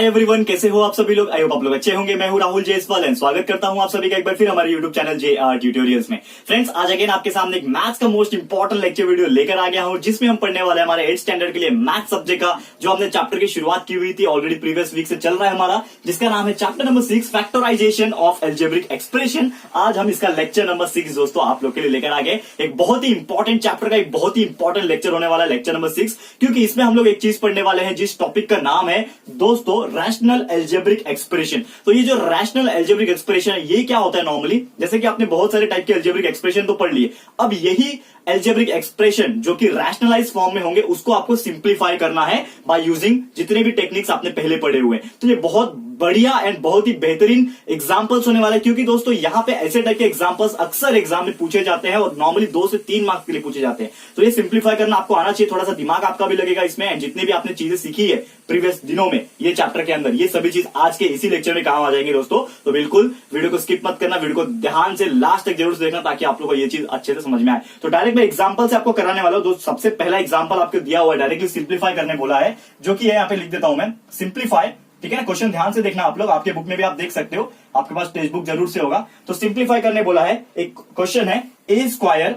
Hi everyone, कैसे हो आप सभी लोग। आई होप आप लोग अच्छे होंगे। मैं हूं राहुल जयसवाल एंड स्वागत करता हूं आप सभी का एक बार फिर हमारे यूट्यूब चैनल JR ट्यूटोरियल्स में। फ्रेंड्स, आज अगेन आपके सामने एक मैथ्स का मोस्ट इंपॉर्टेंट लेक्चर वीडियो लेकर आ गया हूं, जिसमें हम पढ़ने वाले हमारे 8th स्टैंडर्ड के लिए मैथ्स सब्जेक्ट का जो हमने चैप्टर की शुरुआत की हुई थी ऑलरेडी प्रीवियस वीक से चल रहा है हमारा, जिसका नाम है chapter number 6 factorisation of algebraic expression. आज हम इसका लेक्चर नंबर 6 दोस्तों आप लोग के लिए लेकर आ गए। एक बहुत ही इंपॉर्टेंट चैप्टर का एक बहुत ही इंपॉर्टेंट लेक्चर होने वाला है लेक्चर नंबर 6, क्योंकि इसमें हम लोग एक चीज पढ़ने वाले हैं जिस टॉपिक का नाम है दोस्तों रैशनल एल्जेब्रिक एक्सप्रेशन। तो ये जो रैशनल एल्जेब्रिक एक्सप्रेशन है ये क्या होता है नॉर्मली, जैसे कि आपने बहुत सारे टाइप के एल्जेब्रिक एक्सप्रेशन तो पढ़ लिए, अब यही एल्जेब्रिक एक्सप्रेशन जो कि रैशनलाइज फॉर्म में होंगे उसको आपको सिंप्लीफाई करना है बाय यूजिंग जितने भी टेक्निक्स आपने पहले पढ़े हुए हैं। तो ये बहुत बढ़िया एंड बहुत ही बेहतरीन एग्जांपल्स होने वाले हैं, क्योंकि दोस्तों यहाँ पे ऐसे टाइप के एग्जांपल्स अक्सर एग्जाम में पूछे जाते हैं और नॉर्मली 2 से 3 मार्क्स के लिए पूछे जाते हैं। तो ये सिंप्लीफाई करना आपको आना चाहिए, थोड़ा सा दिमाग आपका भी लगेगा इसमें, एंड जितनी भी आपने चीजें सीखी है प्रीवियस दिनों में ये चैप्टर के अंदर, ये सभी चीज आज के इसी लेक्चर में काम आ जाएंगे दोस्तों। तो बिल्कुल वीडियो को स्किप मत करना, वीडियो को ध्यान से लास्ट तक जरूर से देखना ताकि आप लोग को ये चीज अच्छे से समझ में आए। तो डायरेक्ट मैं एग्जांपल से आपको कराने वाला हूं। दोस्तों सबसे पहला एग्जांपल आपको दिया हुआ है, डायरेक्टली सिंप्लीफाई करने बोला है, जो कि यहाँ पे लिख देता हूं मैं सिंप्लीफाई। ठीक है ना, क्वेश्चन ध्यान से देखना आप लोग, आपके बुक में भी आप देख सकते हो, आपके पास टेक्स्ट बुक जरूर से होगा। तो सिंप्लीफाई करने बोला है, एक क्वेश्चन है a square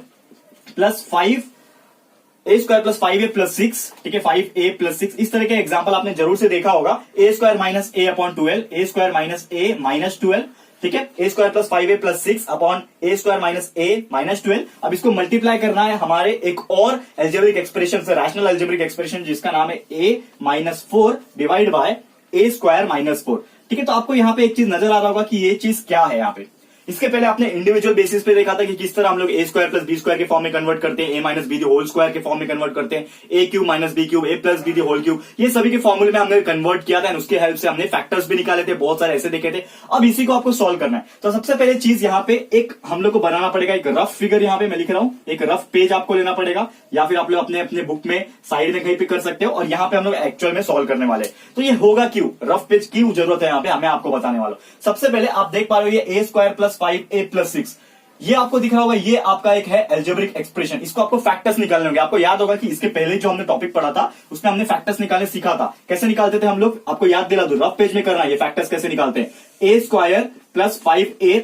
plus 5a plus 6, ठीक है 5a प्लस 6, इस तरह के एग्जांपल आपने जरूर से देखा होगा। a square minus a upon 12, a square minus a minus 12, ठीक है a square plus 5a plus 6 upon a square minus a minus 12। अब इसको मल्टीप्लाई करना है हमारे एक और एल्जेब्रिक एक्सप्रेशन से, रैशनल एल्जेब्रिक एक्सप्रेशन जिसका नाम है a minus 4 divide by a square minus 4। ठीक है, तो आपको यहाँ पे एक चीज नजर आ रहा होगा कि ये चीज क्या है। यहाँ पे इसके पहले आपने इंडिविजुअल बेसिस पे देखा था कि किस तरह हम लोग a square plus B square के फॉर्म में कन्वर्ट करते हैं, a minus B whole square के फॉर्म में कन्वर्ट करते हैं, a cube minus B cube, a plus B whole cube, ये सभी के फॉर्मूले में हमने कन्वर्ट किया था। उसके हेल्प से हमने फैक्टर्स भी निकाले थे, बहुत सारे ऐसे देखे थे। अब इसी को आपको सॉल्व करना है। तो सबसे पहले चीज यहाँ पे एक हम लोग को बनाना पड़ेगा, एक रफ फिगर यहाँ पे मैं लिख रहा हूं, एक रफ पेज आपको लेना पड़ेगा, या फिर आप लोग अपने अपने बुक में साइड में कहीं पे कर सकते हो, और यहाँ पे हम लोग एक्चुअल में सॉल्व करने वाले। तो ये होगा क्यों, रफ पेज क्यों जरूरत है यहाँ पे, मैं आपको बताने वाला हूं। सबसे पहले आप देख पा रहे हो ये a square plus 5a plus 6, ये आपको दिख रहा होगा, ये आपका एक है एल्जेब्रिक एक्सप्रेशन। इसको आपको फैक्टर्स निकालने होंगे। आपको याद होगा कि इसके पहले जो हमने टॉपिक पढ़ा था उसमें हमने फैक्टर्स निकालने सीखा था। कैसे निकालते थे हम लोग, आपको याद दिला दो, रफ पेज में करना है ये फैक्टर्स कैसे निकालते हैं। a square plus 5a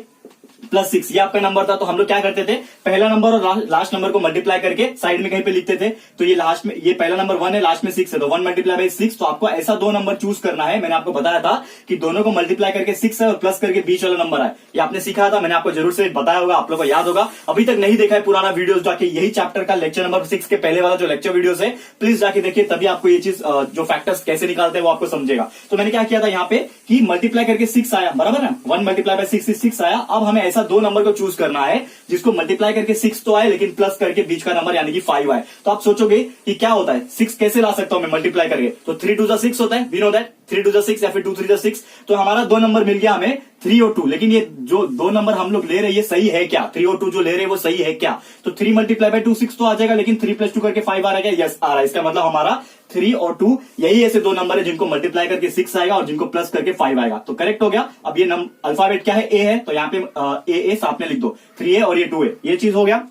plus 6 ये आपका नंबर था। तो हम लोग क्या करते थे, पहला नंबर और लास्ट नंबर को मल्टीप्लाई करके साइड में कहीं पे लिखते थे। तो ये लास्ट में, ये पहला नंबर 1 है, लास्ट में 6 है, तो 1 मल्टीप्लाई बाई 6। तो आपको ऐसा 2 नंबर चूज करना है। मैंने आपको बताया था कि दोनों को मल्टीप्लाई करके 6 है और प्लस करके बीच वाला नंबर है, ये आपने सीखा था, मैंने आपको जरूर से बताया होगा, आप लोग को याद होगा। अभी तक नहीं देखा है पुराना वीडियो, जाके यही चैप्टर का लेक्चर नंबर 6 के पहले वाला जो लेक्चर वीडियो है प्लीज जाके देखिए, तभी आपको ये चीज जो फैक्टर्स कैसे निकालते हैं वो आपको समझेगा। तो मैंने क्या किया था यहाँ पे कि मल्टीप्लाई करके 6 आया, बराबर है, 1 मल्टीप्लाई बाई 6 आया। अब हमें ऐसा 2 नंबर को चूज करना है जिसको मल्टीप्लाई करके 6 तो आए लेकिन प्लस करके बीच का नंबर यानी कि 5 आए। तो आप सोचोगे कि क्या होता है, 6 कैसे ला सकता हूं मैं मल्टीप्लाई करके, तो 3 2 6 होता है, वी नो दैट 3 2 6 या फिर 2 3 6। तो हमारा 2 नंबर मिल गया हमें 3 और 2, लेकिन ये जो 2 नंबर हम लोग ले रहे हैं ये सही है क्या, 3 और 2 जो ले रहे हैं वो सही है क्या। तो 3 मल्टीप्लाई बाई 2 6 तो आ जाएगा, लेकिन 3 प्लस 2 करके 5 आ रहा है, यस आ रहा है। इसका मतलब हमारा 3 और 2 यही ऐसे 2 नंबर है जिनको मल्टीप्लाई करके 6 आएगा और जिनको प्लस करके 5 आएगा। तो करेक्ट हो गया। अब ये अल्फाबेट क्या है, ए है, तो यहाँ पे ए साथ में लिख दो, 3 है और ये 2 है, ये चीज हो गया,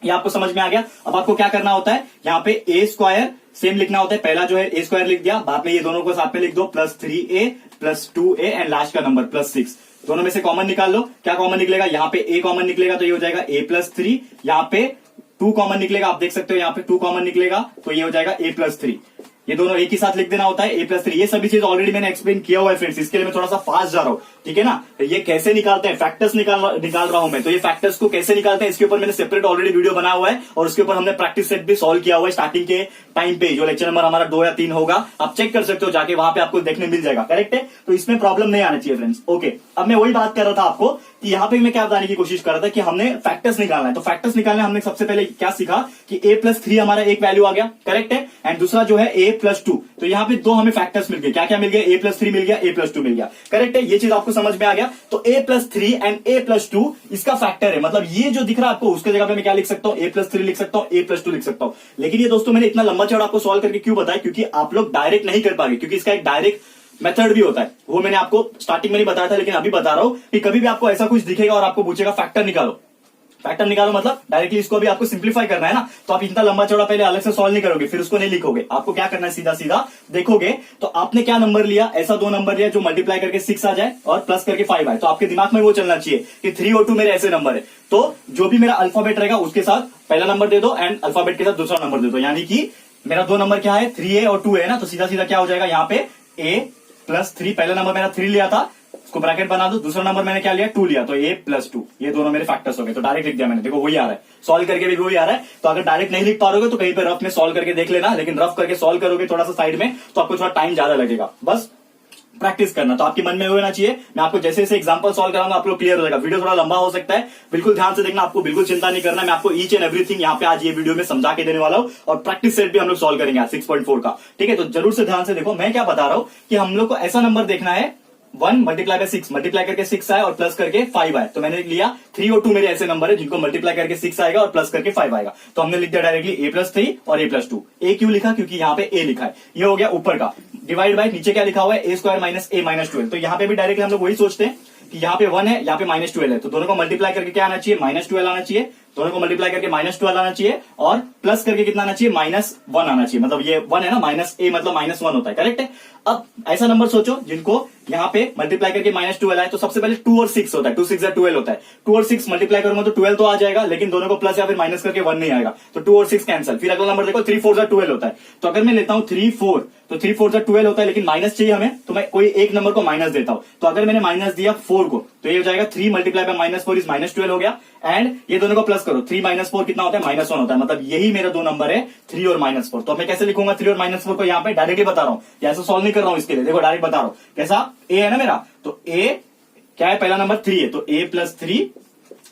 ये आपको समझ में आ गया। अब आपको क्या करना होता है, यहाँ पे ए स्क्वायर सेम लिखना होता है, पहला जो है ए स्क्वायर लिख दिया, बाद में ये दोनों को साथ में लिख दो, plus 3a plus 2a and last का नंबर प्लस 6। दोनों में से कॉमन निकाल लो, क्या कॉमन निकलेगा, यहाँ पे a कॉमन निकलेगा तो ये हो जाएगा a प्लस 3, यहाँ पे 2 कॉमन निकलेगा, आप देख सकते हो यहाँ पे 2 कॉमन निकलेगा तो ये हो जाएगा a प्लस 3। ये दोनों एक ही साथ लिख देना होता है, a प्लस 3। ये सभी चीज ऑलरेडी मैंने एक्सप्लेन किया हुआ है फ्रेंड्स, इसके लिए मैं थोड़ा सा फास्ट जा रहा हूं, ठीक है ना। तो ये कैसे निकालते हैं, फैक्टर्स निकाल रहा हूं मैं, तो ये फैक्टर्स को कैसे निकालते हैं इसके ऊपर मैंने सेपरेट ऑलरेडी वीडियो बनाया हुआ है, और उसके ऊपर हमने प्रैक्टिस सेट भी सॉल्व किया हुआ है स्टार्टिंग के टाइम पे, जो लेक्चर नंबर हमारा 2 या 3 होगा, आप चेक कर सकते हो जाके, वहां पे आपको देखने मिल जाएगा, करेक्ट है। तो इसमें प्रॉब्लम नहीं आना चाहिए फ्रेंड्स। ओके, अब मैं वही बात कर रहा था आपको कि यहाँ पे मैं क्या बताने की कोशिश कर रहा था कि हमने फैक्टर्स निकालना है। तो फैक्टर्स निकालने हमने सबसे पहले क्या सीखा कि a प्लस 3 हमारा एक वैल्यू आ गया, करेक्ट है, एंड दूसरा जो है a प्लस 2। तो यहाँ पे 2 हमें फैक्टर्स मिल गए, क्या क्या मिल गया, a प्लस 3 मिल गया, a प्लस 2 मिल गया, करेक्ट है, ये चीज आपको समझ में आ गया। तो a plus 3 and a plus 2 इसका फैक्टर है, मतलब ये जो दिख रहा है आपको उसके जगह पे मैं क्या लिख सकता हूँ, a प्लस 3 लिख सकता हूँ, a प्लस 2 लिख सकता हूँ। लेकिन ये दोस्तों मैंने इतना लंबा चौड़ा आपको सॉल्व करके क्यों बताया, क्योंकि आप लोग डायरेक्ट नहीं कर पाएंगे, क्योंकि इसका एक डायरेक्ट मेथड भी होता है, वो मैंने आपको स्टार्टिंग में नहीं बताया था, लेकिन अभी बता रहा हूं कि कभी भी आपको ऐसा कुछ दिखेगा और आपको पूछेगा फैक्टर निकालो, फैक्टर निकालो मतलब डायरेक्टली इसको भी आपको सिंप्लीफाई करना है ना, तो आप इतना लंबा चौड़ा पहले अलग से सॉल्व नहीं करोगे, फिर उसको नहीं लिखोगे। आपको क्या करना है, सीधा सीधा देखोगे तो आपने क्या नंबर लिया, ऐसा दो नंबर लिया जो मल्टीप्लाई करके 6 आ जाए और प्लस करके 5 आए, तो आपके दिमाग में वो चलना चाहिए कि 3 और 2 मेरे ऐसे नंबर है, तो जो भी मेरा अल्फाबेट रहेगा उसके साथ पहला नंबर दे दो एंड अल्फाबेट के साथ दूसरा नंबर दे दो। यानी कि मेरा दो नंबर क्या है, 3a और 2a है ना, तो सीधा सीधा क्या हो जाएगा यहाँ पे a प्लस 3, पहला नंबर मेरा 3 लिया था, उसको ब्रैकेट बना दो, दूसरा नंबर मैंने क्या लिया 2 लिया, तो a प्लस 2, ये दोनों मेरे फैक्टर्स हो गए। तो डायरेक्ट लिख दिया मैंने, देखो वही आ रहा है, सॉल्व करके भी वही आ रहा है। तो अगर डायरेक्ट नहीं लिख पा रहे तो कहीं पे रफ में सॉल्व करके देख लेना, लेकिन रफ करके सॉल्व करोगे थोड़ा सा साइड में तो आपको थोड़ा टाइम ज्यादा लगेगा, बस प्रैक्टिस करना। तो आपके मन में होना चाहिए, मैं आपको जैसे जैसे एग्जांपल सॉल्व कराऊंगा आप लोग क्लियर हो जाएगा। वीडियो थोड़ा लंबा हो सकता है, बिल्कुल ध्यान से देखना, आपको बिल्कुल चिंता नहीं करना, मैं आपको ईच एंड एवरीथिंग यहाँ पे आज ये वीडियो में समझा के देने वाला हूँ, और प्रैक्टिस सेट भी हम लोग सॉल्व करेंगे आज 6.4 का, ठीक है। तो जरूर से ध्यान से देखो, मैं क्या बता रहा हूं कि हम लोग को ऐसा नंबर देखना है 1 मल्टीप्लाई बाय 6, मल्टीप्लाई करके 6 आए और प्लस करके 5 आए, तो मैंने लिया 3 और 2 मेरे ऐसे नंबर है जिनको मल्टीप्लाई करके 6 आएगा और प्लस करके 5 आएगा, तो हमने लिख दिया डायरेक्टली a प्लस 3 और a प्लस 2। a क्यों लिखा, क्योंकि यहाँ पे a लिखा है, ये हो गया ऊपर का। डिवाइड बाय नीचे क्या लिखा हुआ है, a square minus a minus 12, तो यहाँ पे भी डायरेक्टली हम लोग वही सोचते हैं कि यहाँ पे 1 है, यहाँ पे माइनस 12 है, तो दोनों को मल्टीप्लाई करके क्या आना चाहिए, माइनस 12 आना चाहिए, दोनों को मल्टीप्लाई करके माइनस 12 आना चाहिए, और प्लस करके कितना आना चाहिए, माइनस 1 आना चाहिए, मतलब ये 1 है ना, माइनस a मतलब माइनस 1 होता है, करेक्ट है। अब ऐसा नंबर सोचो जिनको यहाँ पे मल्टीप्लाई करके माइनस 12 आए, तो सबसे पहले 2 और 6 होता है, 2 6 12 होता है, 2 और 6 मल्टीप्लाई करूंगा तो 12 तो आ जाएगा, लेकिन दोनों को प्लस या फिर माइनस करके 1 नहीं आएगा, तो 2 और 6 कैंसिल। फिर अगला नंबर देखो 3 4 12 होता है, तो अगर मैं लेता हूं 3 4, तो 3 4 12 होता है, लेकिन माइनस चाहिए हमें, तो मैं कोई एक नंबर को माइनस देता हूं, तो अगर मैंने माइनस दिया 4 को, तो ये हो जाएगा 3 multiply by minus 4 is minus 12 हो गया, एंड ये दोनों को प्लस करो, 3 माइनस 4 कितना होता है, माइनस 1 होता है, मतलब यही मेरा दो नंबर है 3 और माइनस 4। तो मैं कैसे लिखूंगा 3 और माइनस 4 को, यहाँ पे डायरेक्टली बता रहा हूं, ऐसा सॉल्व नहीं कर रहा हूं इसके लिए, देखो डायरेक्ट बता रहा हूं कैसा, a है ना मेरा, तो a क्या है, पहला नंबर 3 है, तो a प्लस 3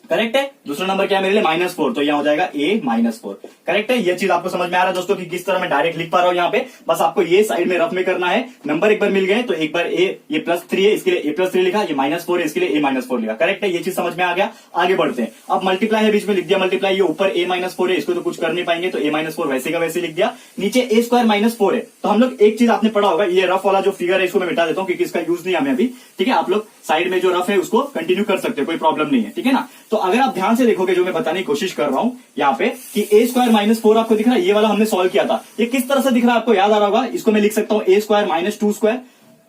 करेक्ट है, दूसरा नंबर क्या है मेरे लिए माइनस 4, तो यहाँ हो जाएगा a माइनस 4, करेक्ट है। ये चीज आपको समझ में आ रहा है दोस्तों कि किस तरह मैं डायरेक्ट लिख पा रहा हूँ यहाँ पे, बस आपको ये साइड में रफ में करना है। नंबर एक बार मिल गए, तो एक बार a, ये प्लस 3 है इसके लिए a प्लस 3 लिखा, ये माइनस 4 है इसके लिए a माइनस 4 लिखा, करेक्ट है। ये चीज समझ में आ गया, आगे बढ़ते हैं। अब मल्टीप्लाई है बीच में लिख दिया मल्टीप्लाई, ये ऊपर a माइनस 4 है, इसको तो कुछ कर नहीं पाएंगे, तो a माइनस 4 वैसे का वैसे लिख दिया, नीचे a स्क्वायर माइनस 4 है। तो हम लोग एक चीज आपने पढ़ा होगा, ये रफ वाला जो फिगर है इसको मैं मिटा देता हूँ क्योंकि इसका यूज नहीं हमें अभी, ठीक है। आप लोग साइड में जो रफ है उसको कंटिन्यू कर सकते हो, कोई प्रॉब्लम नहीं है, ठीक है ना। तो अगर आप ध्यान से देखोगे जो मैं बताने की कोशिश कर रहा हूं यहाँ पे कि a स्क्वायर माइनस 4 आपको दिख रहा है, ये वाला हमने सॉल्व किया था, ये किस तरह से दिख रहा है आपको याद आ रहा होगा, इसको मैं लिख सकता हूं a स्क्वायर माइनस 2 स्क्वायर,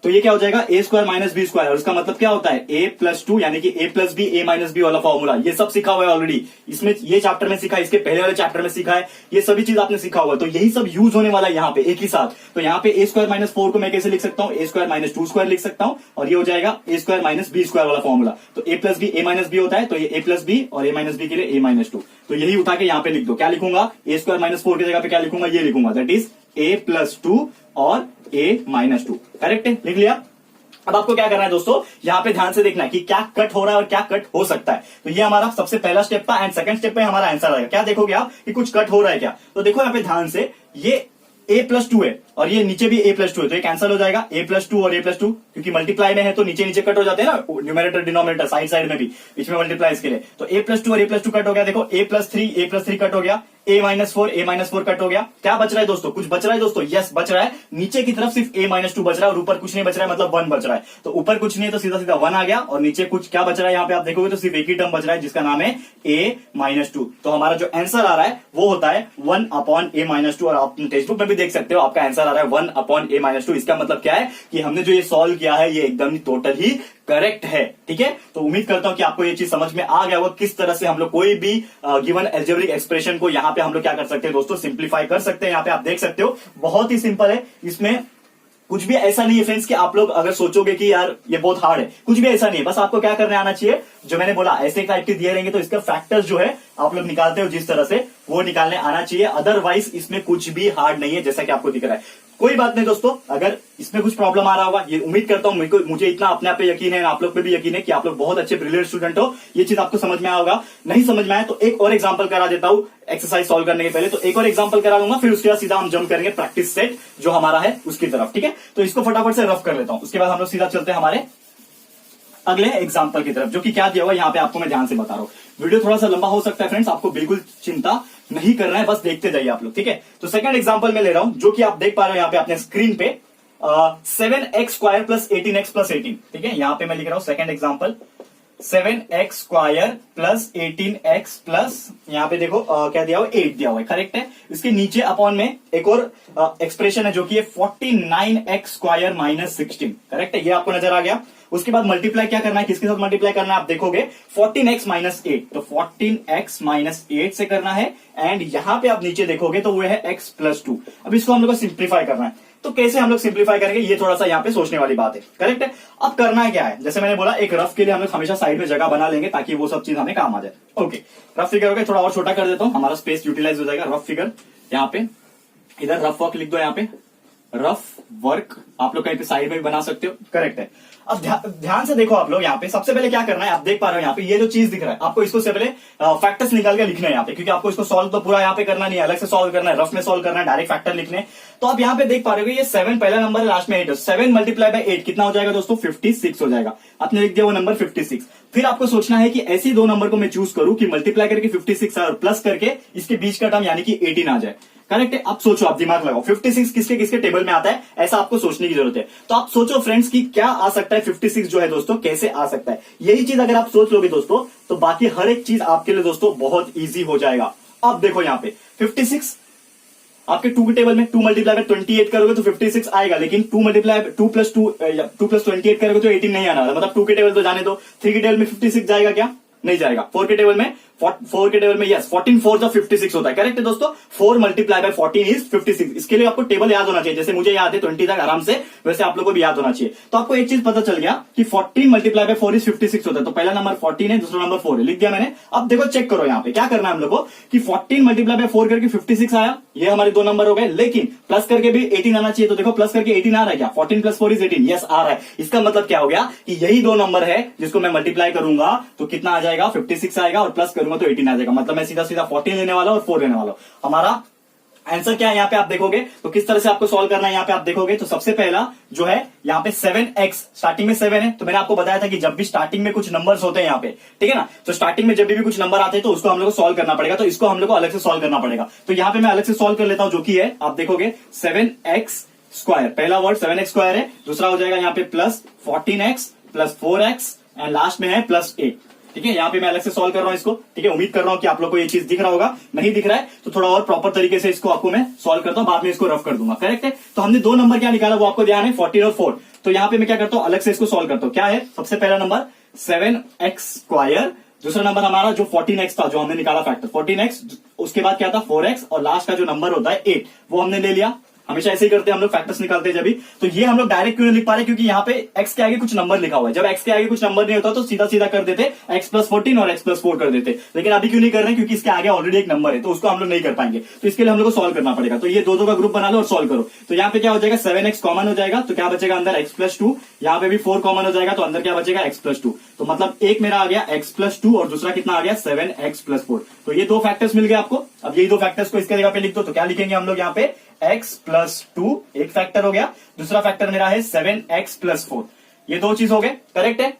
तो ये क्या हो जाएगा a square minus B square, और इसका मतलब क्या होता है a प्लस 2, यानी कि a plus B a minus B वाला फॉर्मूला, ये सब सीखा हुआ है ऑलरेडी, इसमें ये चैप्टर में सीखा है, इसके पहले वाले चैप्टर में सीखा है, ये सभी चीज आपने सीखा हुआ है, तो यही सब यूज होने वाला है यहाँ पे एक ही साथ। तो यहाँ पे a स्क्वायर माइनस 4 को मैं कैसे लिख सकता हूँ, a स्क्वायर माइनस 2 स्क्वायर लिख सकता हूँ, और ये हो जाएगा a square minus B square वाला फॉर्मूला। तो a plus B a minus B होता है, तो ये a प्लस बी और a माइनस बी के लिए a माइनस 2, तो यही उठा के यहाँ पे लिख दो। क्या लिखूंगा, a स्क्वायर माइनस 4 की जगह पे क्या लिखूंगा, ये लिखूंगा, दैट इज a प्लस 2 और a माइनस 2, करेक्ट है, लिख लिया। अब आपको क्या करना है दोस्तों, यहाँ पे ध्यान से देखना है कि क्या कट हो रहा है और क्या कट हो सकता है। तो ये हमारा सबसे पहला स्टेप था, एंड सेकंड स्टेप पे हमारा आंसर आएगा। क्या देखोगे आप कि कुछ कट हो रहा है क्या, तो देखो यहाँ पे ध्यान से, ये a प्लस 2 है और ये नीचे भी a प्लस 2 है, तो ये कैंसिल हो जाएगा, a प्लस 2 और a प्लस 2, क्योंकि मल्टीप्लाई में है तो नीचे नीचे कट हो जाते हैं ना, न्यूमरेटर डिनोमिनेटर साइड साइड में भी, बीच में मल्टीप्लाई इसके लिए, तो a प्लस 2 और a प्लस 2 कट हो गया। देखो a प्लस 3 कट हो गया, a माइनस 4 कट हो गया। क्या बच रहा है दोस्तों, कुछ बच रहा है दोस्तों, यस बच रहा है, नीचे की तरफ सिर्फ a माइनस 2 बच रहा है और ऊपर कुछ नहीं बच रहा है, मतलब 1 बच रहा है। तो ऊपर कुछ नहीं है तो सीधा सीधा 1 आ गया, और नीचे कुछ क्या बच रहा है, यहाँ पे आप देखोगे तो सिर्फ एक ही टर्म बच रहा है जिसका नाम है a माइनस 2। तो हमारा जो आंसर आ रहा है वो होता है 1 अपॉन a माइनस 2, और आप टेक्स्ट बुक में भी देख सकते हो आपका आंसर आ रहा है 1 अपॉन a माइनस 2। इसका मतलब क्या है कि हमने जो ये सॉल्व किया है ये एकदम टोटल ही करेक्ट है, ठीक है। तो उम्मीद करता हूं कि आपको ये चीज समझ में आ गया होगा किस तरह से हम लोग कोई भी गिवन अलजेब्रिक एक्सप्रेशन को यहाँ पे हम लोग क्या कर सकते हैं दोस्तों, सिंप्लीफाई कर सकते हैं। यहाँ पे आप देख सकते हो बहुत ही सिंपल है, इसमें कुछ भी ऐसा नहीं है फ्रेंड्स कि आप लोग अगर सोचोगे कि यार ये बहुत हार्ड है, कुछ भी ऐसा नहीं है, बस आपको क्या करने आना चाहिए, जो मैंने बोला ऐसे टाइप के दिए रहेंगे तो इसका फैक्टर्स जो है आप लोग निकालते हो जिस तरह से, वो निकालने आना चाहिए। अदरवाइज इसमें कुछ भी हार्ड नहीं है जैसा कि आपको दिख रहा है। कोई बात नहीं दोस्तों, अगर इसमें कुछ प्रॉब्लम आ रहा होगा, ये उम्मीद करता हूं, मुझे इतना अपने आप पे यकीन है, आप लोग पे भी यकीन है कि आप लोग बहुत अच्छे ब्रिलियंट स्टूडेंट हो, ये चीज आपको समझ में आया होगा। नहीं समझ में आया तो एक और एग्जांपल करा देता हूं एक्सरसाइज सॉल्व करने के पहले, तो एक और एग्जांपल करा लूंगा, फिर उसके बाद सीधा हम जंप करेंगे प्रैक्टिस सेट जो हमारा है उसकी तरफ, ठीक है। तो इसको फटाफट से रफ कर लेता हूं, उसके बाद हम लोग सीधा चलते हैं हमारे अगले एग्जाम्पल की तरफ, जो कि क्या दिया हुआ यहाँ पे आपको मैं ध्यान से बता रहा हूँ। वीडियो थोड़ा सा लंबा हो सकता है फ्रेंड्स, आपको बिल्कुल चिंता नहीं करना है, बस देखते जाइए आप लोग, ठीक है। तो सेकंड एग्जांपल में ले रहा हूं, जो कि आप देख पा रहे हो यहाँ पे अपने स्क्रीन पे, 7x square plus 18x plus 18, ठीक है। यहाँ पे मैं लिख रहा हूं second example 7x square plus 18x plus यहाँ पे देखो क्या दिया हुआ 8 दिया हुआ है, करेक्ट है। इसके नीचे अपॉन में एक और एक्सप्रेशन है जो कि है 49x स्क्वायर माइनस 16, करेक्ट है, ये आपको नजर आ गया। उसके बाद मल्टीप्लाई क्या करना है, किसके साथ मल्टीप्लाई करना है आप देखोगे 14x माइनस 8, तो 14x माइनस 8 से करना है। एंड यहां पे आप नीचे देखोगे तो वो है x प्लस 2। अब इसको हम लोग को सिंप्लीफाई करना है, तो कैसे हम लोग सिंप्लीफाई करेंगे, ये थोड़ा सा यहाँ पे सोचने वाली बात है, करेक्ट है। अब करना है क्या है, जैसे मैंने बोला एक रफ के लिए हम लोग हमेशा साइड में जगह बना लेंगे ताकि वो सब चीज हमें काम आ जाए। ओके, रफ फिगर हो गया, थोड़ा और छोटा कर देता हूं, हमारा स्पेस यूटिलाइज हो जाएगा। रफ फिगर यहाँ पे, इधर रफ वर्क लिख दो, यहाँ पे रफ वर्क आप लोग कहीं पे साइड में भी बना सकते हो, करेक्ट है। अब ध्यान से देखो आप लोग, यहाँ पे सबसे पहले क्या करना है, आप देख पा रहे हो यहाँ पे ये जो चीज दिख रहा है आपको, इसको से पहले फैक्टर्स निकाल के लिखना है यहाँ पे, क्योंकि आपको इसको सॉल्व तो पूरा यहाँ पे करना नहीं है, अलग से सॉल्व करना है, रफ में सॉल्व करना है, डायरेक्ट फैक्टर लिखने। तो आप यहाँ पे देख पा रहे हो ये 7 पहला नंबर है, लास्ट में 8 है, 7 मल्टीप्लाई बाय 8 कितना हो जाएगा दोस्तों, 56 हो जाएगा। आपने लिख दिया वो नंबर 56। फिर आपको सोचना है कि ऐसे दो नंबर को मैं चूज करूं कि मल्टीप्लाई करके 56 और प्लस करके इसके बीच का टर्म यानी कि 18 आ जाए, करेक्ट है। अब सोचो, आप दिमाग लगाओ 56 किसके किसके टेबल में आता है, ऐसा आपको सोचने की जरूरत है। तो आप सोचो फ्रेंड्स कि क्या आ सकता है 56 जो है दोस्तों, कैसे आ सकता है। यही चीज अगर आप सोच लोगे दोस्तों तो बाकी हर एक चीज आपके लिए दोस्तों बहुत इजी हो जाएगा। अब देखो यहाँ पे 56 आपके 2 के टेबल में 2 मल्टीप्लाई बाय 28 करोगे तो 56 आएगा, लेकिन 2 मल्टीप्लाई 2 प्लस 28 करोगे तो 18 नहीं आना वाला, मतलब 2 के टेबल तो जाने दो। 3 के टेबल में 56 जाएगा क्या, नहीं जाएगा। 4 के टेबल में 14 4 जो 56 होता है, करेक्ट है दोस्तों। 4 मल्टीप्लाई बाय 14 इज 56। इसके लिए आपको टेबल याद होना चाहिए, जैसे मुझे याद है 20 तक आराम से, वैसे आप लोगों को भी याद होना चाहिए। तो आपको एक चीज पता चल गया कि 14 मल्टीप्लाई बाय 4 इज 56 होता है। तो पहला नंबर 14 है, दूसरा नंबर 4 है, लिख दिया मैंने। अब देखो चेक करो यहाँ पे क्या करना है हम लोग को कि 14 मल्टीप्लाई बाय 4 करके 56 आया, ये हमारे दो नंबर हो गए, लेकिन प्लस करके भी 18 आना चाहिए। तो देखो प्लस करके 18 आ रहा है क्या, 14 प्लस 4 इज 18, यस आ रहा है। इसका मतलब क्या हो गया कि यही दो नंबर है जिसको मैं मल्टीप्लाई करूंगा तो कितना आ जाएगा, 56 आएगा, और प्लस करूंगा तो 18 आ जाएगा। मतलब मैं सीधा सीधा 14 लेने वाला हूं और 4 लेने वाला हूं। हमारा आंसर क्या है यहाँ पे आप देखोगे तो किस तरह से आपको सॉल्व करना है, यहाँ पे आप देखोगे तो सबसे पहला जो है यहाँ पे 7x, स्टार्टिंग में 7 है, तो मैंने आपको बताया था कि जब भी स्टार्टिंग में कुछ नंबर्स होते हैं यहाँ पे, ठीक है ना, तो स्टार्टिंग में जब भी कुछ नंबर आते हैं तो उसको हम लोग को सॉल्व करना पड़ेगा। तो इसको हम लोग को अलग से सॉल्व करना पड़ेगा। तो यहाँ पे मैं अलग से सॉल्व कर लेता हूं, जो कि है आप देखोगे 7x स्क्वायर, पहला वर्ड 7x स्क्वायर है, दूसरा हो जाएगा यहाँ पे plus 14x plus 4x and last में है प्लस 8, ठीक है। यहाँ पे मैं अलग से सॉल्व कर रहा हूँ इसको, ठीक है। उम्मीद कर रहा हूँ कि आप लोग को ये चीज दिख रहा होगा, नहीं दिख रहा है तो थोड़ा और प्रॉपर तरीके से इसको आपको मैं सॉल्व करता हूँ, बाद में इसको रफ कर दूंगा, करेक्ट है। तो हमने दो नंबर क्या निकाला वो आपको ध्यान है, 14 और 4। तो यहाँ पे मैं क्या करता हूँ, अलग से इसको सॉल्व करता हूँ। क्या है, सबसे पहला नंबर 7x स्क्वायर, दूसरा नंबर हमारा जो 14x था जो हमने निकाला फैक्टर 14x, उसके बाद क्या था 4x, और लास्ट का जो नंबर होता है 8 वो हमने ले लिया। हमेशा ऐसे ही करते हैं हम लोग, फैक्टर्स निकालते हैं जब भी। तो ये हम लोग डायरेक्ट क्यों नहीं लिख पा रहे, क्योंकि यहाँ पे x के आगे कुछ नंबर लिखा हुआ है। जब x के आगे कुछ नंबर नहीं होता तो सीधा सीधा कर देते x प्लस 14 और x प्लस 4 कर देते, लेकिन अभी क्यों नहीं कर रहे हैं, क्योंकि इसके आगे ऑलरेडी एक नंबर है तो उसको हम लोग नहीं कर पाएंगे। तो इसके लिए हम लोग को सॉल्व करना पड़ेगा। तो ये दो का ग्रुप बना लो और सॉल्व करो। तो यहाँ पे क्या हो जाएगा, 7x कॉमन हो जाएगा तो क्या बचेगा अंदर x प्लस 2, यहाँ पे भी 4 कॉमन हो जाएगा तो अंदर क्या बचेगा x प्लस 2। तो मतलब एक मेरा आ गया x प्लस 2 और दूसरा कितना आ गया 7x प्लस 4। तो ये दो फैक्टर्स मिल गए आपको। अब यही दो फैक्टर्स को इसके जगह पे लिख दो, तो क्या लिखेंगे हम लोग यहाँ पे x प्लस 2 एक फैक्टर हो गया, दूसरा फैक्टर मेरा है 7x प्लस 4, ये दो चीज हो गए, करेक्ट है।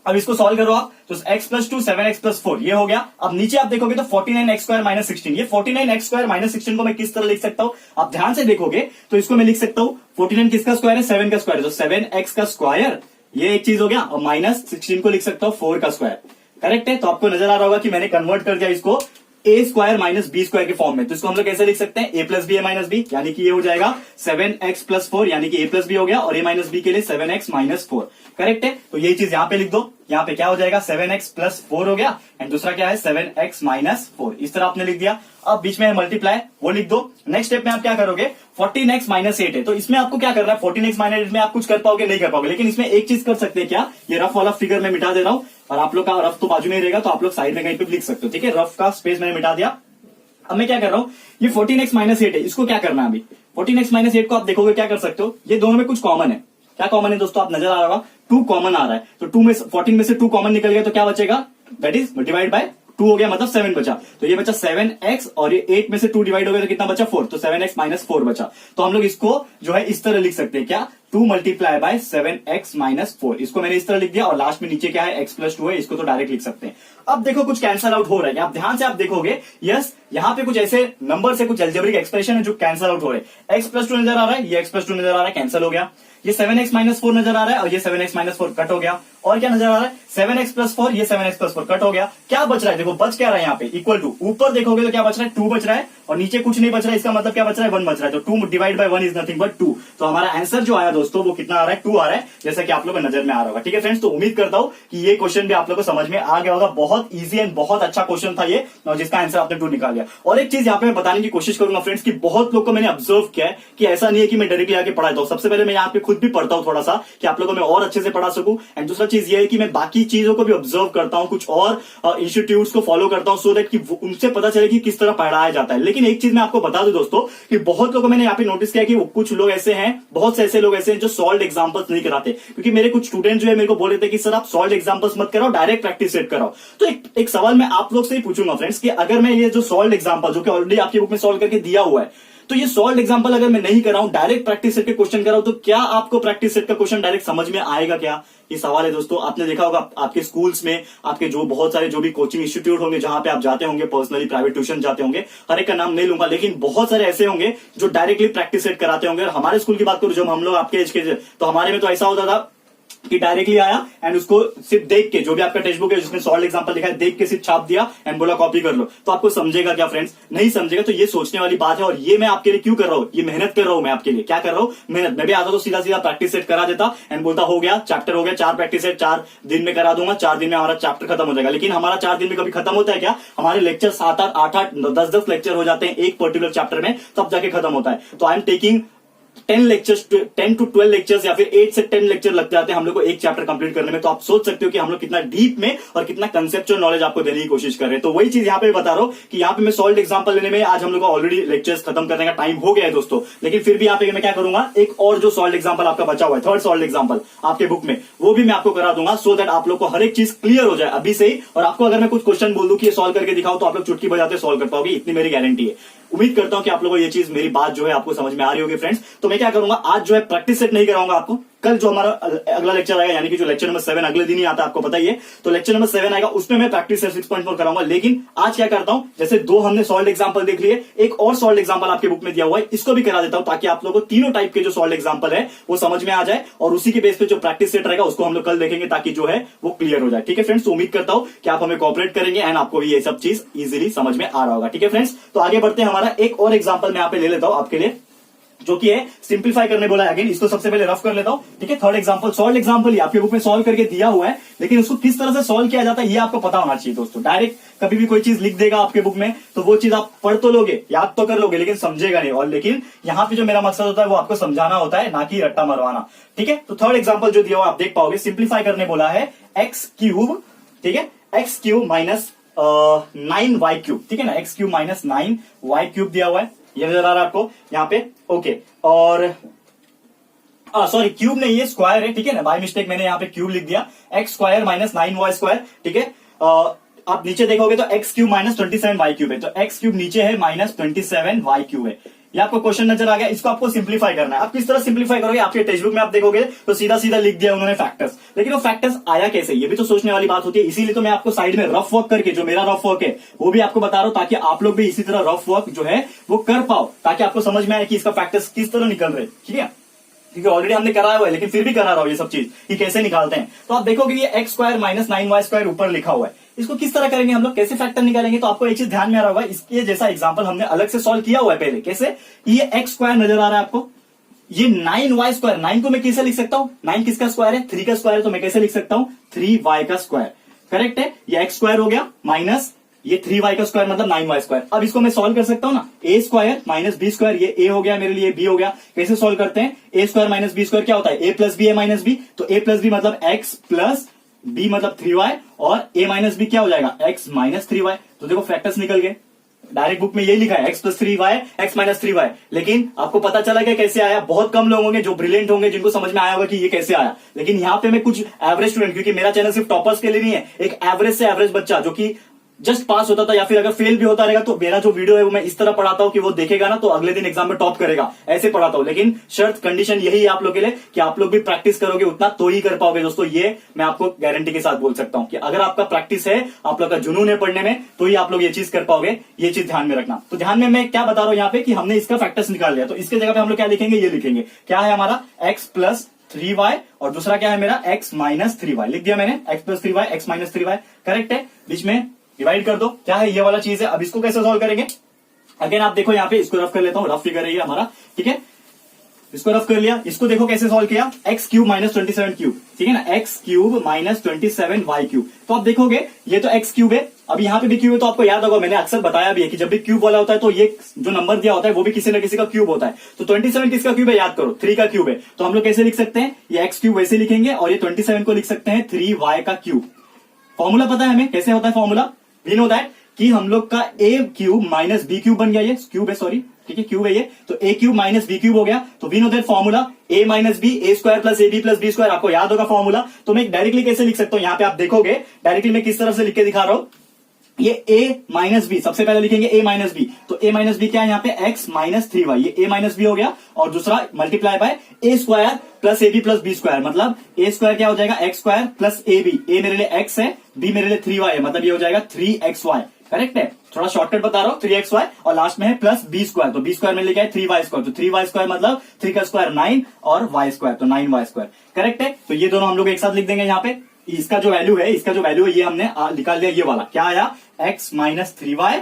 अब इसको सॉल्व करो आप, तो x प्लस 2 7x प्लस 4 ये हो गया। अब नीचे आप देखोगे तो 49x स्क्वायर माइनस 16, ये 49x स्क्वायर माइनस 16 को मैं किस तरह लिख सकता हूं, आप ध्यान से देखोगे तो इसको मैं लिख सकता हूं 49 किसका स्क्वायर है, 7 का स्क्वायर है, तो 7x का स्क्वायर ये एक चीज हो गया, और माइनस 16 को लिख सकता हूं 4 का स्क्वायर, करेक्ट है। तो आपको नजर आ रहा होगा कि मैंने कन्वर्ट कर दिया इसको a square minus B square के फॉर्म में। तो इसको हम लोग कैसे लिख सकते हैं, a plus B A minus B, यानी कि ये हो जाएगा 7x प्लस 4, यानी कि a प्लस बी हो गया, और a माइनस बी के लिए 7x माइनस 4, करेक्ट है। तो यही चीज यहाँ पे लिख दो, यहाँ पे क्या हो जाएगा 7x प्लस 4 हो गया, एंड दूसरा क्या है 7x माइनस 4, इस तरह आपने लिख दिया। अब बीच में मल्टीप्लाई वो लिख दो। नेक्स्ट स्टेप में आप क्या करोगे, 14x माइनस 8 है, तो इसमें आपको क्या करना है, 14x माइनस 8 में आप कुछ कर पाओगे नहीं कर पाओगे, लेकिन इसमें एक चीज कर सकते हैं क्या, ये रफ वाला फिगर मैं मिटा दे रहा हूं, और आप लोग का रफ तो बाजू में रहेगा तो आप लोग साइड में कहीं पे लिख सकते हो, ठीक है। रफ का स्पेस मैंने मिटा दिया। अब मैं क्या कर रहा हूं, ये 14x माइनस 8 है, इसको क्या करना है अभी, 14x माइनस 8 को आप देखोगे क्या कर सकते हो, ये दोनों में कुछ कॉमन है। क्या कॉमन है दोस्तों, आप नजर आ रहा होगा 2 कॉमन आ रहा है, तो 2 में 14 में से 2 कॉमन निकल गया तो क्या बचेगा, दैट इज डिवाइड बाय 2 हो गया, मतलब 7 बचा। तो ये बचा 7x, और ये 8 में से 2 डिवाइड हो गया तो कितना बचा 4, तो 7x माइनस 4 बचा। तो हम लोग इसको जो है इस तरह लिख सकते हैं क्या, 2 मल्टीप्लाई बाय 7x माइनस 4, इसको मैंने इस तरह लिख दिया, और लास्ट में नीचे क्या है x प्लस 2 है, इसको तो डायरेक्ट लिख सकते हैं। अब देखो कुछ कैंसल आउट हो रहा है, आप ध्यान से आप देखोगे, यस यहाँ पे कुछ ऐसे नंबर से कुछ अलजेब्रिक एक्सप्रेशन है जो कैंसल आउट हो रहे हैं। x प्लस 2 नजर आ रहा है, ये x प्लस 2 नजर आ रहा है, कैंसिल हो गया। ये 7x माइनस 4 नजर आ रहा है, और ये 7x माइनस 4 कट हो गया। और क्या नजर आ रहा है 7x प्लस 4, ये 7x प्लस 4 कट हो गया। क्या बच रहा है देखो, बच क्या रहा है यहाँ पे इक्वल टू, ऊपर देखोगे तो क्या बच रहा है 2 बच रहा है और नीचे कुछ नहीं बच रहा है, इसका मतलब क्या बच रहा है 1 बच रहा है। तो 2 divide by 1 is nothing but 2। तो हमारा आंसर जो आया दोस्तों वो कितना आ रहा है 2 आ रहा है, जैसा कि आप लोगों को नजर में आ रहा होगा। ठीक है फ्रेंड्स, तो उम्मीद करता हूं कि ये क्वेश्चन भी आप लोगों को समझ में आ गया होगा। बहुत ईजी एंड बहुत अच्छा क्वेश्चन था ये, और जिसका आंसर आपने 2 निकाल लिया। और एक चीज यहाँ पे मैं बताने की कोशिश करूंगा फ्रेंड्स कि बहुत लोग को मैंने ऑब्जर्व किया है कि ऐसा नहीं है कि मैं डायरेक्टली आके पढ़ाता हूं। सबसे पहले मैं यहाँ पे खुद भी पढ़ता हूं थोड़ा सा कि आप लोगों को मैं और अच्छे से पढ़ा सकूं। एंड दूसरा चीज ये है कि मैं बाकी चीजों को भी ऑब्जर्व करता हूं, कुछ और इंस्टीट्यूट्स को फॉलो करता हूं, सो दैट कि उनसे पता चले कि किस तरह पढ़ाया जाता है। लेकिन एक चीज मैं आपको बता दूं दोस्तों कि बहुत लोगों को मैंने यहाँ पे नोटिस किया कि कुछ लोग ऐसे हैं, बहुत से ऐसे लोग ऐसे हैं जो सॉल्व एग्जांपल्स नहीं कराते। क्योंकि मेरे कुछ स्टूडेंट जो है मेरे को बोल रहे थे कि सर आप सॉल्व एग्जांपल्स मत कराओ, डायरेक्ट प्रैक्टिस सेट कराओ। तो एक सवाल मैं आप लोग से ही पूछूंगा फ्रेंड्स कि अगर मैं ये जो सॉल्व एग्जांपल जो कि ऑलरेडी आपकी बुक में सॉल्व करके दिया हुआ है, तो ये सॉल्व एग्जांपल अगर मैं नहीं कराऊं, डायरेक्ट प्रैक्टिस सेट के क्वेश्चन कराऊं, तो क्या आपको प्रैक्टिस सेट का क्वेश्चन डायरेक्ट समझ में आएगा क्या? ये सवाल है दोस्तों। आपने देखा होगा आपके स्कूल्स में, आपके जो बहुत सारे जो भी कोचिंग इंस्टीट्यूट होंगे जहां पे आप जाते होंगे, पर्सनली प्राइवेट ट्यूशन जाते होंगे, हर एक का नाम नहीं लूंगा, लेकिन बहुत सारे ऐसे होंगे जो डायरेक्टली प्रैक्टिस सेट कराते होंगे। और हमारे स्कूल की बात करूं, जब हम लोग आपके एज के, तो हमारे में तो ऐसा होता था कि डायरेक्टली आया एंड उसको सिर्फ देख के, जो भी आपका टेक्स्ट बुक है जिसमें सॉल्व एग्जांपल लिखा है, देख के सिर्फ छाप दिया एंड बोला कॉपी कर लो। तो आपको समझेगा क्या फ्रेंड्स? नहीं समझेगा। तो ये सोचने वाली बात है, और ये मैं आपके लिए क्यों कर रहा हूं, ये मेहनत कर रहा हूं मैं आपके लिए। क्या कर रहा हूं? मेहनत। मैं भी आता तो सीधा सीधा प्रैक्टिस सेट करा देता एंड बोलता हो गया, चैप्टर हो गया, 4 प्रैक्टिस सेट 4 दिन में करा दूंगा, 4 दिन में हमारा चैप्टर खत्म हो जाएगा। लेकिन हमारा 4 दिन में कभी खत्म होता है क्या? हमारे लेक्चर 7-8, 8-8, 10-10 लेक्चर हो जाते हैं एक पर्टिकुलर चैप्टर में, तब जाके खत्म होता है। तो I am taking 10 lectures, 10 to 12 lectures या फिर 8 से 10 लेक्चर लग जाते हैं हम लोग को एक चैप्टर कंप्लीट करने में। तो आप सोच सकते हो कि हम लोग कितना डीप में और कितना कंसेप्चुअल नॉलेज आपको देने की कोशिश कर रहे हैं। तो वही चीज यहाँ पे बता रहा हूं कि यहाँ पे मैं सॉल्व एग्जांपल लेने में, आज हम लोग को ऑलरेडी लेक्चर्स खत्म करने का टाइम हो गया है दोस्तों, लेकिन फिर भी यहाँ पे मैं क्या करूंगा, एक और जो सॉल्व एग्जांपल आपका बचा हुआ है, थर्ड सॉल्व एग्जांपल आपके बुक में, वो भी मैं आपको करा दूंगा, सो दैट आप लोग को हर एक चीज क्लियर हो जाए अभी से ही। और आपको अगर मैं कुछ क्वेश्चन बोल दूं कि ये सॉल्व करके दिखाओ, तो आप लोग चुटकी बजाते सॉल्व कर पाओगे, इतनी मेरी गारंटी है। उम्मीद करता हूं कि आप लोगों को ये चीज, मेरी बात जो है आपको समझ में आ रही होगी फ्रेंड्स। तो मैं क्या करूंगा, आज जो है प्रैक्टिस सेट नहीं कराऊंगा आपको, कल जो हमारा अगला लेक्चर आएगा, यानी कि जो लेक्चर नंबर 7 अगले दिन ही आता है, आपको पता ही है। तो लेक्चर नंबर 7 आएगा, उसमें मैं प्रैक्टिस सेट 6.4 कराऊंगा। लेकिन आज क्या करता हूं, जैसे 2 हमने सॉल्व एग्जांपल देख लिए, एक और सॉल्व एग्जांपल आपके बुक में दिया हुआ है, इसको भी करा देता हूं, ताकि आप लोगों को तीनों टाइप के जो सॉल्व एग्जांपल है वो समझ में आ जाए। और उसी के बेस पे जो प्रैक्टिस सेट रहेगा उसको हम लोग कल देखेंगे, ताकि जो है वो क्लियर हो जाए। ठीक है फ्रेंड्स, तो उम्मीद करता हूं कि आप हमें कॉपरेट करेंगे एंड आपको भी ये सब चीज इजीली समझ में आ रहा होगा। ठीक है फ्रेंड्स, तो आगे बढ़ते हैं। हमारा एक और एग्जांपल मैं यहाँ पे ले लेता हूं आपके लिए, जो कि है सिंप्लीफाई करने बोला है। अगेन इसको सबसे पहले रफ कर लेता हूं। ठीक है, थर्ड एग्जांपल, सॉल्व एग्जांपल ही आपके बुक में सॉल्व करके दिया हुआ है, लेकिन उसको किस तरह से सॉल्व किया जाता है ये आपको पता होना चाहिए दोस्तों। डायरेक्ट कभी भी कोई चीज लिख देगा आपके बुक में, तो वो चीज आप पढ़ तो लोगे, याद तो कर लोगे, लेकिन समझेगा नहीं। और लेकिन यहाँ पे जो मेरा मकसद होता है वो आपको समझाना होता है, ना कि रट्टा मरवाना। ठीक है, तो थर्ड एग्जांपल जो दिया हुआ आप देख पाओगे, सिंप्लीफाई करने बोला है x3, ठीक है, x3 माइनस 9y3, ठीक है ना, x3 माइनस 9y3 दिया हुआ है, ये नजर आ रहा है आपको यहाँ पे। ओके, और सॉरी क्यूब नहीं, ये स्क्वायर है, ठीक है ना, बाय मिस्टेक मैंने यहाँ पे क्यूब लिख दिया, एक्स स्क्वायर माइनस 9y2, ठीक है। आप नीचे देखोगे तो x3 माइनस 27y3 है, तो x3 नीचे है माइनस 27y3 है। ये आपको क्वेश्चन नजर आ गया, इसको आपको सिंप्लीफाई करना है। आप किस तरह सिंप्लीफाई करोगे, आपके टेक्स्ट बुक में आप देखोगे तो सीधा सीधा लिख दिया उन्होंने फैक्टर्स, लेकिन वो फैक्टर्स आया कैसे, ये भी तो सोचने वाली बात होती है। इसीलिए तो मैं आपको साइड में रफ वर्क करके, जो मेरा रफ वर्क है वो भी आपको बता रहा हूं, ताकि आप लोग भी इसी तरह रफ वर्क जो है वो कर पाओ, ताकि आपको समझ में आए कि इसका फैक्टर्स किस तरह निकल रहे। ठीक है, क्योंकि ऑलरेडी हमने कराया हुआ है, लेकिन फिर भी करा रहा हूं ये सब चीज कि कैसे निकालते हैं। तो आप देखोगे ये एक्स स्क्वायर माइनस 9y2 ऊपर लिखा हुआ है, इसको किस तरह करेंगे हम लोग, कैसे फैक्टर निकालेंगे। तो आपको एक चीज ध्यान में आ रहा होगा, इसके जैसा एग्जांपल हमने अलग से सॉल्व किया हुआ है पहले। कैसे, ये एक्स स्क्वायर नजर आ रहा है आपको, ये 9y2, 9 को मैं कैसे लिख सकता हूं, 9 किसका स्क्वायर है, 3 का स्क्वायर है, तो मैं कैसे लिख सकता हूं, 3y का स्क्वायर। करेक्ट है, ये एक्स स्क्वायर हो गया माइनस ये 3y का स्क्वायर मतलब 9y2। अब इसको मैं सॉल्व कर सकता हूं ना, a square minus B square, ये a हो गया मेरे लिए, b हो गया। कैसे सॉल्व करते हैं, a square minus B square क्या होता है, a plus B, a minus B, तो a प्लस बी मतलब x प्लस b मतलब 3y, और a माइनस बी क्या हो जाएगा, x माइनस 3y। तो देखो फैक्टर्स निकल गए, डायरेक्ट बुक में यही लिखा है x plus 3y, x minus 3y। लेकिन आपको पता चला क्या कैसे आया, बहुत कम लोग होंगे जो ब्रिलियंट होंगे जिनको समझ में आया होगा कि ये कैसे आया। लेकिन यहाँ पे मैं कुछ एवरेज स्टूडेंट, क्योंकि मेरा चैनल सिर्फ टॉपर्स के लिए नहीं है, एक एवरेज से एवरेज बच्चा जो कि जस्ट पास होता था या फिर अगर फेल भी होता रहेगा, तो मेरा जो वीडियो है वो मैं इस तरह पढ़ाता हूं कि वो देखेगा ना तो अगले दिन एग्जाम में टॉप करेगा, ऐसे पढ़ाता हूं। लेकिन शर्त कंडीशन यही है आप लोग के लिए कि आप लोग भी प्रैक्टिस करोगे उतना तो ही कर पाओगे दोस्तों। ये मैं आपको गारंटी के साथ बोल सकता हूं कि अगर आपका प्रैक्टिस है, आप लोग का जुनून है पढ़ने में, तो ही आप लोग ये चीज कर पाओगे। ये चीज ध्यान में रखना। तो ध्यान में मैं क्या बता रहा हूं यहाँ पे कि हमने इसका फैक्टर्स निकाल लिया, तो इसके जगह पे हम लोग क्या लिखेंगे, ये लिखेंगे क्या है हमारा, एक्स प्लस 3y और दूसरा क्या है मेरा x माइनस 3y। लिख दिया मैंने, x plus 3y, x minus 3y, correct है। बीच में डिवाइड कर दो, क्या है ये वाला चीज है। अब इसको कैसे सॉल्व करेंगे, अगेन आप देखो यहाँ पे, इसको रफ कर लेता हूं, रफ फिगर है ये हमारा, ठीक है। इसको रफ कर लिया, इसको देखो कैसे सॉल्व किया, एक्स क्यूब माइनस 27 क्यूब, ठीक है ना, X cube minus 27 Y cube. तो आप देखोगे ये तो एक्स क्यूब है, अब यहाँ पे भी क्यूब है, तो आपको याद होगा मैंने अक्सर बताया भी है कि जब भी क्यूब वाला होता है तो ये जो नंबर दिया होता है वो भी किसी न किसी का क्यूब होता है। तो 27 किसका क्यूब है, याद करो 3 का क्यूब है। तो हम लोग कैसे लिख सकते हैं, ये एक्स क्यूब वैसे लिखेंगे और ये 27 को लिख सकते हैं 3y का क्यूब। फॉर्मूला पता है हमें कैसे होता है फॉर्मूला, वी नो दैट कि हम लोग का ए क्यूब माइनस बी क्यूब बन गया, ये क्यूब है सॉरी, ठीक है क्यूब है ये, तो A cube minus B cube हो गया। तो we know that formula A minus B, A square plus A B plus B square, आपको याद होगा फॉर्मूला। तो मैं डायरेक्टली कैसे लिख सकता हूं, यहाँ पे आप देखोगे डायरेक्टली मैं किस तरह से लिख के दिखा रहा हूं, ये a माइनस बी, सबसे पहले लिखेंगे a माइनस बी, तो a माइनस बी क्या है यहाँ पे x माइनस 3y, ये a माइनस बी हो गया, और दूसरा multiply by a square plus A B plus B square, मतलब a स्क्वायर क्या हो जाएगा x square plus A B, a मेरे लिए x है, b मेरे लिए 3y है, मतलब ये हो जाएगा 3xy, करेक्ट है। थोड़ा शॉर्टकट बता रहा हूं, 3xy और लास्ट में है प्लस बी स्क्वायर, तो बी स्क्वायर में लिखा है 3y स्क्वायर, तो 3y स्क्वायर मतलब 3 का स्क्वायर 9 और y स्क्वायर तो 9y स्क्वायर, करेक्ट है। तो ये दोनों हम लोग एक साथ लिख देंगे यहाँ पे, इसका जो वैल्यू है, ये हमने निकाल लिया, ये वाला क्या आया x माइनस 3y,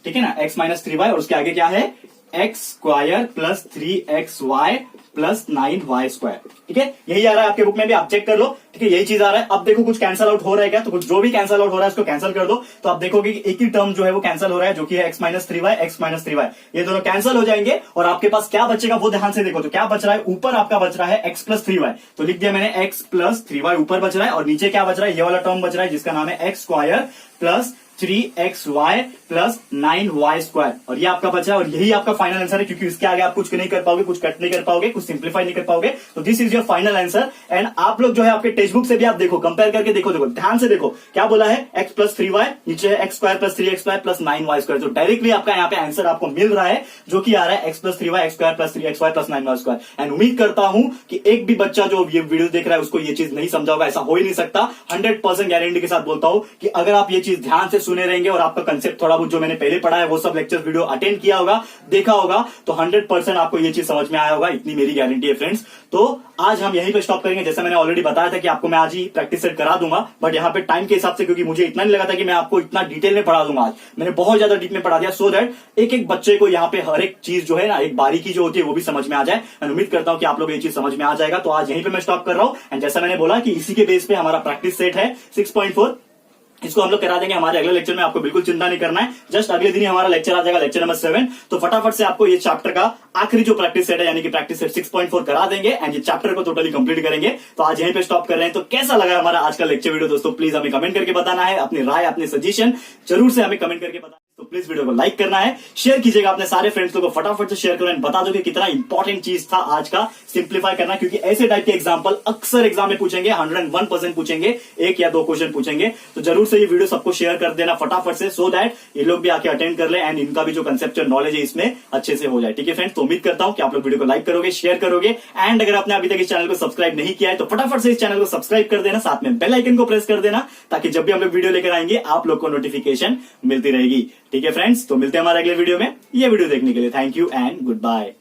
ठीक है ना, x माइनस 3y और उसके आगे क्या है x square plus 3xy plus 9y square, ठीक है। यही आ रहा है आपके बुक में भी, आप चेक कर लो, ठीक है, यही चीज आ रहा है। अब देखो कुछ कैंसल आउट हो रहा है क्या, तो कुछ जो भी कैंसल आउट हो रहा है उसको कैंसिल कर दो, तो आप देखोगे कि एक ही टर्म जो है वो कैंसिल हो रहा है, जो कि है x minus 3y, x minus 3y, ये दोनों कैंसिल हो जाएंगे और आपके पास क्या बचेगा वो ध्यान से देखो। तो क्या बच रहा है, ऊपर आपका बच रहा है x प्लस 3y, तो लिख दिया मैंने x प्लस 3y ऊपर बच रहा है, और नीचे क्या बच रहा है, ये वाला टर्म बच रहा है जिसका नाम है x square plus 3xy plus 9y square, और ये आपका बचा है, और यही आपका फाइनल आंसर है, क्योंकि इसके आगे आप कुछ नहीं कर पाओगे, कुछ कट नहीं कर पाओगे, कुछ सिंप्लीफाई नहीं कर पाओगे। तो this is your final answer. And आप लोग जो है आपके टेक्स्ट बुक से भी आप देखो, कंपेयर करके देखो, ध्यान से देखो क्या बोला है, x प्लस 3y, नीचे है x square plus 3xy plus 9y square, तो डायरेक्टली आपका यहाँ पे आंसर आपको मिल रहा है, जो कि आ रहा है x plus 3y, x square plus 3xy plus 9y square. And उम्मीद करता हूं कि एक भी बच्चा जो ये वीडियो देख रहा है उसको ये चीज नहीं समझा होगा, ऐसा हो ही नहीं सकता। 100% गारंटी के साथ बोलता हूं कि अगर आप ये चीज ध्यान से सुने रहेंगे और आपका कंसेप्ट थोड़ा बहुत जो मैंने पहले पढ़ा है वो सब लेक्चर वीडियो अटेंड किया होगा, देखा होगा, तो 100% आपको ये चीज समझ में आया होगा, इतनी मेरी गारंटी है फ्रेंड्स। तो आज हम यहीं पे स्टॉप करेंगे, जैसा मैंने ऑलरेडी बताया था कि आपको मैं आज ही प्रैक्टिस सेट करा दूंगा, बट यहाँ पे टाइम के हिसाब से, क्योंकि मुझे इतना नहीं लगा था कि मैं आपको इतना डिटेल में पढ़ा दूंगा, आज मैंने बहुत ज्यादा डीप में पढ़ा दिया, सो दैट एक एक बच्चे को यहाँ पे हर एक चीज जो है ना, एक बारीकी जो होती है वो भी समझ में आ जाए। मैं उम्मीद करता हूं कि आप लोग ये चीज समझ में आ जाएगा। तो आज यहीं पे मैं स्टॉप कर रहा हूं, एंड जैसा मैंने बोला कि इसी के बेस पे हमारा प्रैक्टिस सेट है 6.4, इसको हम लोग करा देंगे हमारे अगले लेक्चर में, आपको बिल्कुल चिंता नहीं करना है, जस्ट अगले दिन ही हमारा लेक्चर आ जाएगा, लेक्चर नंबर 7। तो फटाफट से आपको ये चैप्टर का आखिरी जो प्रैक्टिस सेट है, यानी कि प्रैक्टिस सेट 6.4 करा देंगे, एंड ये चैप्टर को टोटली कंप्लीट करेंगे। तो आज यहीं पे स्टॉप कर रहे हैं। तो कैसा लगा हमारा आज का लेक्चर वीडियो दोस्तों, प्लीज हमें कमेंट करके बताना है, अपनी राय अपने सजेशन जरूर से हमें कमेंट करके बताना। तो प्लीज वीडियो को लाइक करना है, शेयर कीजिएगा अपने सारे फ्रेंड्स को, फटाफट से शेयर करो एंड बता दो कि कितना इंपॉर्टेंट चीज था आज का सिंप्लीफाई करना, क्योंकि ऐसे टाइप के एग्जांपल अक्सर एग्जाम में पूछेंगे, 101% पूछेंगे, एक या दो क्वेश्चन पूछेंगे। तो जरूर से ये वीडियो सबको शेयर कर देना फटाफट से, सो दैट ये लोग भी आके अटेंड कर ले एंड इनका भी जो कंसेप्चुअल नॉलेज है इसमें अच्छे से हो जाए, ठीक है फ्रेंड्स। तो उम्मीद करता हूं कि आप लोग वीडियो को लाइक करोगे, शेयर करोगे, एंड अगर आपने अभी तक इस चैनल को सब्सक्राइब नहीं किया है तो फटाफट से इस चैनल को सब्सक्राइब कर देना, साथ में बेल आइकन को प्रेस कर देना, ताकि जब भी हम लोग वीडियो लेकर आएंगे आप लोग को नोटिफिकेशन मिलती रहेगी, ठीक है फ्रेंड्स। तो मिलते हैं हमारे अगले वीडियो में। ये वीडियो देखने के लिए thank you and good bye.